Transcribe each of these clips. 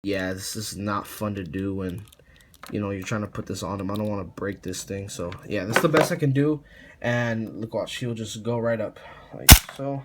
Yeah, this is not fun to do when, you know, you're trying to put this on him. I don't want to break this thing. So, yeah, that's the best I can do. And look, watch, he'll just go right up like so.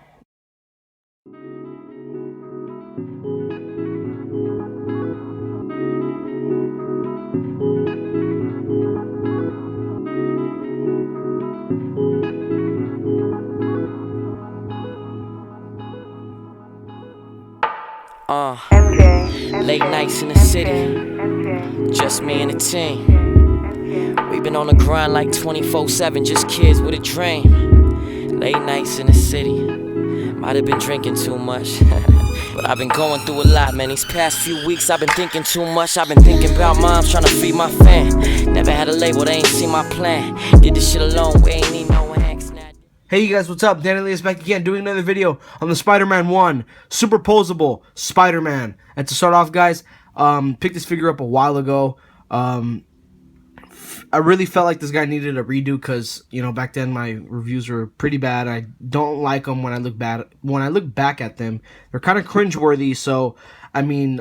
Late nights in the city, just me and the team. We've been on the grind like 24/7, just kids with a dream. Late nights in the city, might have been drinking too much. But I've been going through a lot, man. These past few weeks I've been thinking too much. I've been thinking about moms trying to feed my fan. Never had a label, they ain't seen my plan. Did this shit alone, we ain't need no ex. Hey you guys, what's up? Danny is back again doing another video on the Spider-Man 1 Super Poseable Spider-Man. And to start off, guys, picked this figure up a while ago. I really felt like this guy needed a redo because, you know, back then my reviews were pretty bad. I don't like them when I look back at them. They're kind of cringeworthy. So, I mean,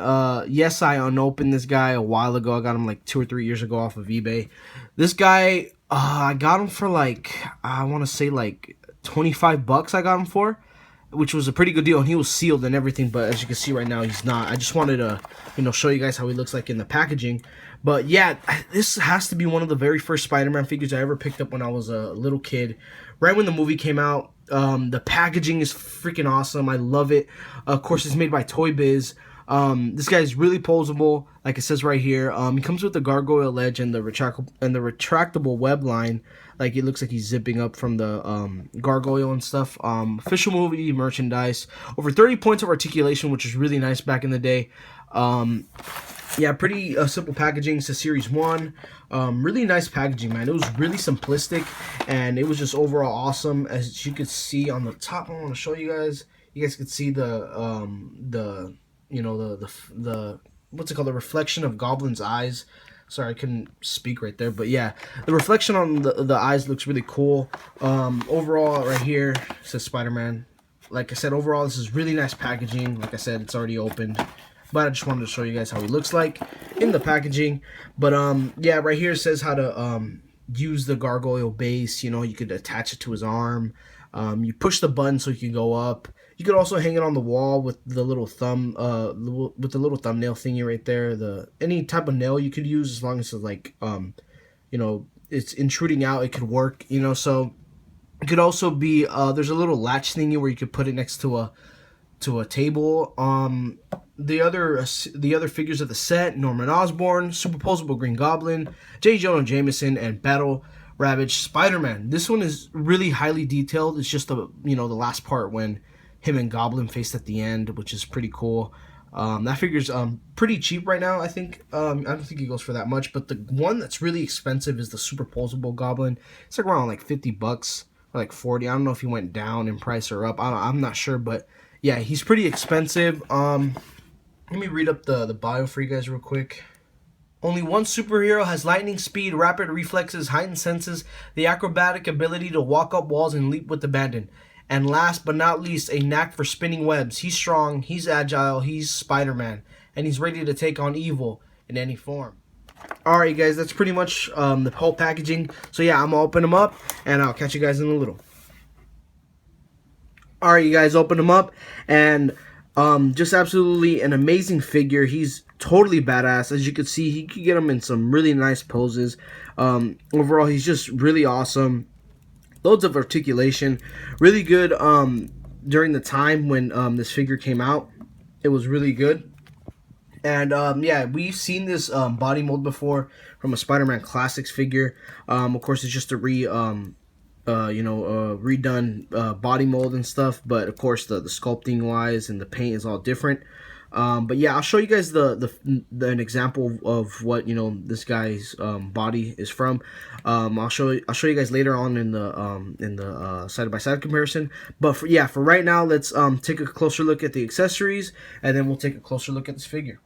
yes, I unopened this guy a while ago. I got him like 2 or 3 years ago off of eBay. This guy, I got him for like, I want to say like 25 bucks I got him for, which was a pretty good deal, and he was sealed and everything, but as you can see right now, he's not. I just wanted to, you know, show you guys how he looks like in the packaging. But yeah, this has to be one of the very first Spider-Man figures I ever picked up when I was a little kid, right when the movie came out. The packaging is freaking awesome. I love it. Of course, it's made by Toy Biz. This guy is really posable, like it says right here. He comes with the gargoyle ledge and the retractable web line. Like, it looks like he's zipping up from the gargoyle and stuff. Official movie merchandise. Over 30 points of articulation, which is really nice back in the day. Yeah, pretty simple packaging. It's a Series 1. Really nice packaging, man. It was really simplistic, and it was just overall awesome. As you could see on the top, I want to show you guys. You guys could see the you know, the what's it called, the reflection of Goblin's eyes. Sorry, I couldn't speak right there, but yeah, the reflection on the eyes looks really cool. Overall, right here, it says Spider-Man. Like I said, overall, this is really nice packaging. Like I said, it's already opened, but I just wanted to show you guys how he looks like in the packaging. But yeah, right here it says how to use the gargoyle base. You know, you could attach it to his arm. You push the button so you can go up. You could also hang it on the wall with the little thumb, with the little thumbnail thingy right there. Any type of nail you could use, as long as it's like, you know, it's intruding out, it could work. You know, so it could also be there's a little latch thingy where you could put it next to a table. The other figures of the set: Norman Osborn, Super Poseable Green Goblin, J. Jonah Jameson, and Battle Ravaged Spider-Man. This one is really highly detailed. It's just the last part when him and Goblin faced at the end, which is pretty cool. That figure's pretty cheap right now, I think. I don't think it goes for that much, but the one that's really expensive is the Super Poseable Goblin. It's like around like 50 bucks or like 40. I don't know if he went down in price or up. I'm not sure, but yeah, he's pretty expensive. Let me read up the bio for you guys real quick. Only one superhero has lightning speed, rapid reflexes, heightened senses, the acrobatic ability to walk up walls and leap with abandon. And last but not least, a knack for spinning webs. He's strong, he's agile, he's Spider-Man, and he's ready to take on evil in any form. Alright guys, that's pretty much the whole packaging. So yeah, I'm going to open them up, and I'll catch you guys in a little. Alright, you guys, open them up, and just absolutely an amazing figure. He's totally badass. As you can see, he can get him in some really nice poses. Overall, he's just really awesome. Loads of articulation, really good. During the time when this figure came out, it was really good. And yeah, we've seen this body mold before from a Spider-Man Classics figure. Of course, it's just a redone body mold and stuff. But of course, the sculpting wise and the paint is all different. But yeah, I'll show you guys an example of what, you know, this guy's body is from. I'll show you guys later on in the side-by-side comparison. But for right now, let's take a closer look at the accessories, and then we'll take a closer look at this figure.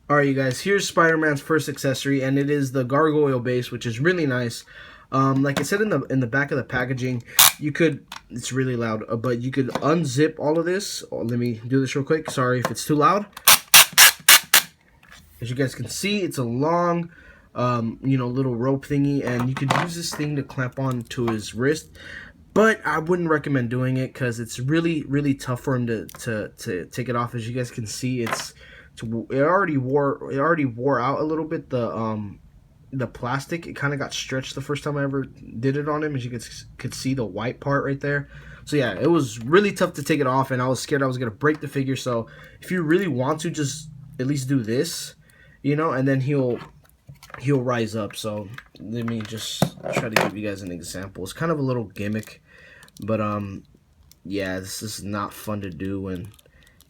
Alright, you guys, here's Spider-Man's first accessory, and it is the gargoyle base, which is really nice. Like I said in the back of the packaging, you could, it's really loud, but you could unzip all of this. Oh, let me do this real quick. Sorry if it's too loud. As you guys can see, it's a long, little rope thingy, and you could use this thing to clamp on to his wrist. But I wouldn't recommend doing it because it's really, really tough for him to take it off. As you guys can see, it already wore out a little bit. The plastic, it kind of got stretched the first time I ever did it on him. As you could see the white part right there. So yeah, it was really tough to take it off, and I was scared I was gonna break the figure. So if you really want to, just at least do this, and then he'll rise up. So let me just try to give you guys an example. It's kind of a little gimmick, but yeah, this is not fun to do when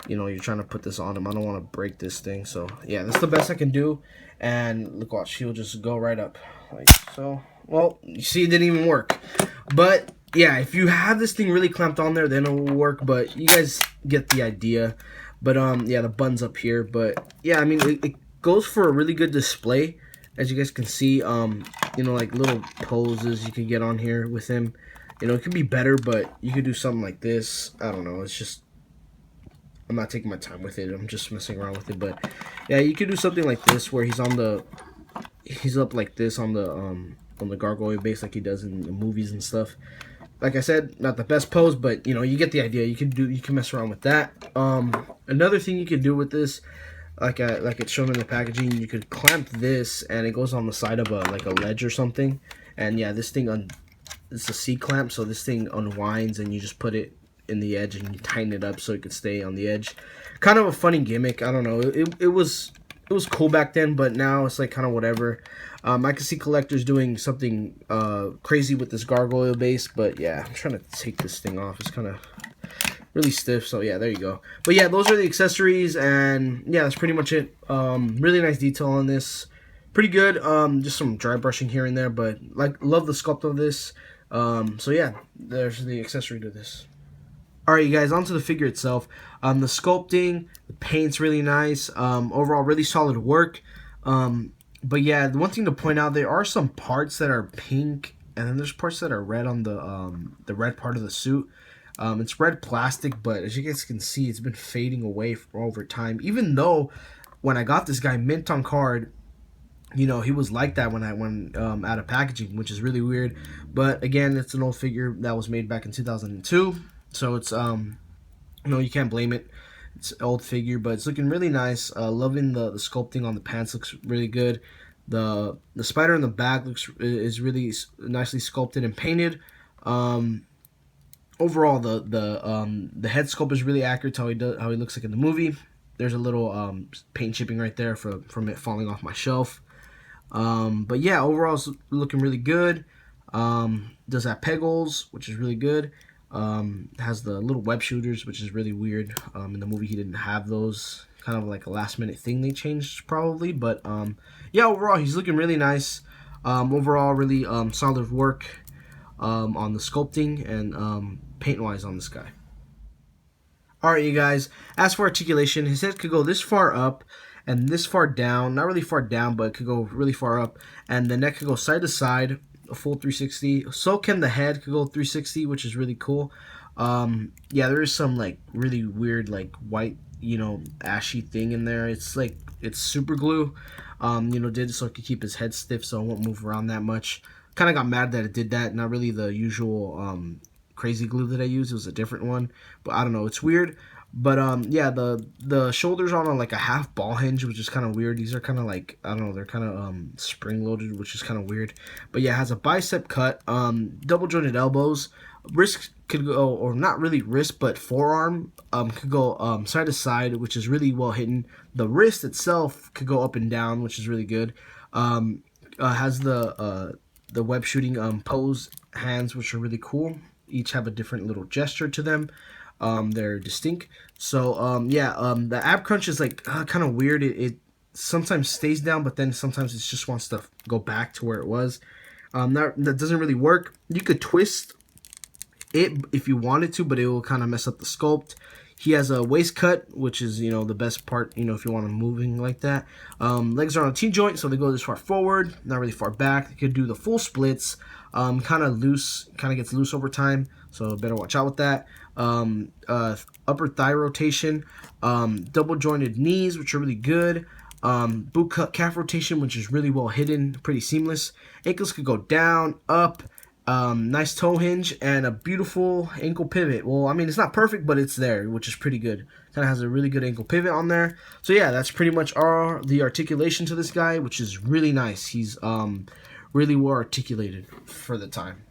you're trying to put this on him. I don't want to break this thing. So yeah, that's the best I can do. And look, watch, he'll just go right up like so. Well, you see, it didn't even work. But yeah, if you have this thing really clamped on there, then it will work. But you guys get the idea. But yeah, the bun's up here. But yeah, I mean, it goes for a really good display. As you guys can see, like little poses you can get on here with him. It could be better, but you could do something like this. I don't know. It's just, I'm not taking my time with it. I'm just messing around with it. But yeah, you could do something like this where he's up like this on the gargoyle base, like he does in the movies and stuff. Like I said, not the best pose, but you get the idea. You can mess around with that. Another thing you could do with this, like it's shown in the packaging, you could clamp this, and it goes on the side of a ledge or something. And yeah, this thing it's a C clamp, so this thing unwinds, and you just put it in the edge and you tighten it up so it could stay on the edge. Kind of a funny gimmick. I don't know. It was cool back then, but now it's like kind of whatever. I can see collectors doing something crazy with this gargoyle base, but yeah, I'm trying to take this thing off. It's kind of really stiff, so yeah, there you go. But yeah, those are the accessories, and yeah, that's pretty much it. Really nice detail on this. Pretty good. Just some dry brushing here and there, but love the sculpt of this. So yeah, there's the accessory to this. Alright, you guys, onto the figure itself. The sculpting, the paint's really nice. Overall, really solid work. But yeah, the one thing to point out, there are some parts that are pink, and then there's parts that are red on the red part of the suit. It's red plastic, but as you guys can see, it's been fading away over time. Even though when I got this guy mint on card, he was like that when I went out of packaging, which is really weird. But again, it's an old figure that was made back in 2002. So it's you can't blame it. It's an old figure, but it's looking really nice. Loving the sculpting on the pants, looks really good. The spider in the back is really nicely sculpted and painted. Overall, the head sculpt is really accurate to how he looks like in the movie. There's a little paint chipping right there from it falling off my shelf. But yeah, overall it's looking really good. Does have peg holes, which is really good. Has the little web shooters, which is really weird. In the movie he didn't have those. Kind of like a last minute thing they changed probably. But yeah, overall he's looking really nice. Overall really solid work on the sculpting and paint wise on this guy. Alright, you guys, as for articulation, his head could go this far up and this far down. Not really far down, but it could go really far up. And the neck could go side to side, a full 360. So can the head, could go 360, which is really cool. Yeah, there is some like really weird like white, ashy thing in there. It's like, it's super glue. Did it so it could keep his head stiff so it won't move around that much. Kind of got mad that it did that. Not really the usual crazy glue that I use. It was a different one, but I don't know, it's weird. But yeah, the shoulders are on like a half ball hinge, which is kind of weird. These are kind of like, I don't know, they're kind of spring loaded, which is kind of weird. But yeah, it has a bicep cut, double jointed elbows. Wrist could go, or not really wrist, but forearm could go side to side, which is really well hidden. The wrist itself could go up and down, which is really good. Has the web shooting pose hands, which are really cool. Each have a different little gesture to them. They're distinct. So yeah, the ab crunch is like kind of weird. It sometimes stays down, but then sometimes it just wants to go back to where it was. That doesn't really work. You could twist it if you wanted to, but it will kind of mess up the sculpt. He has a waist cut, which is, the best part, if you want him moving like that. Legs are on a T-joint, so they go this far forward, not really far back. They could do the full splits, kind of loose, kind of gets loose over time, so better watch out with that. Upper thigh rotation, double jointed knees, which are really good. Boot cut calf rotation, which is really well hidden, pretty seamless. Ankles could go down, up. Nice toe hinge and a beautiful ankle pivot. Well, I mean, it's not perfect, but it's there, which is pretty good. Kind of has a really good ankle pivot on there. So yeah, that's pretty much the articulation to this guy, which is really nice. He's really well articulated for the time.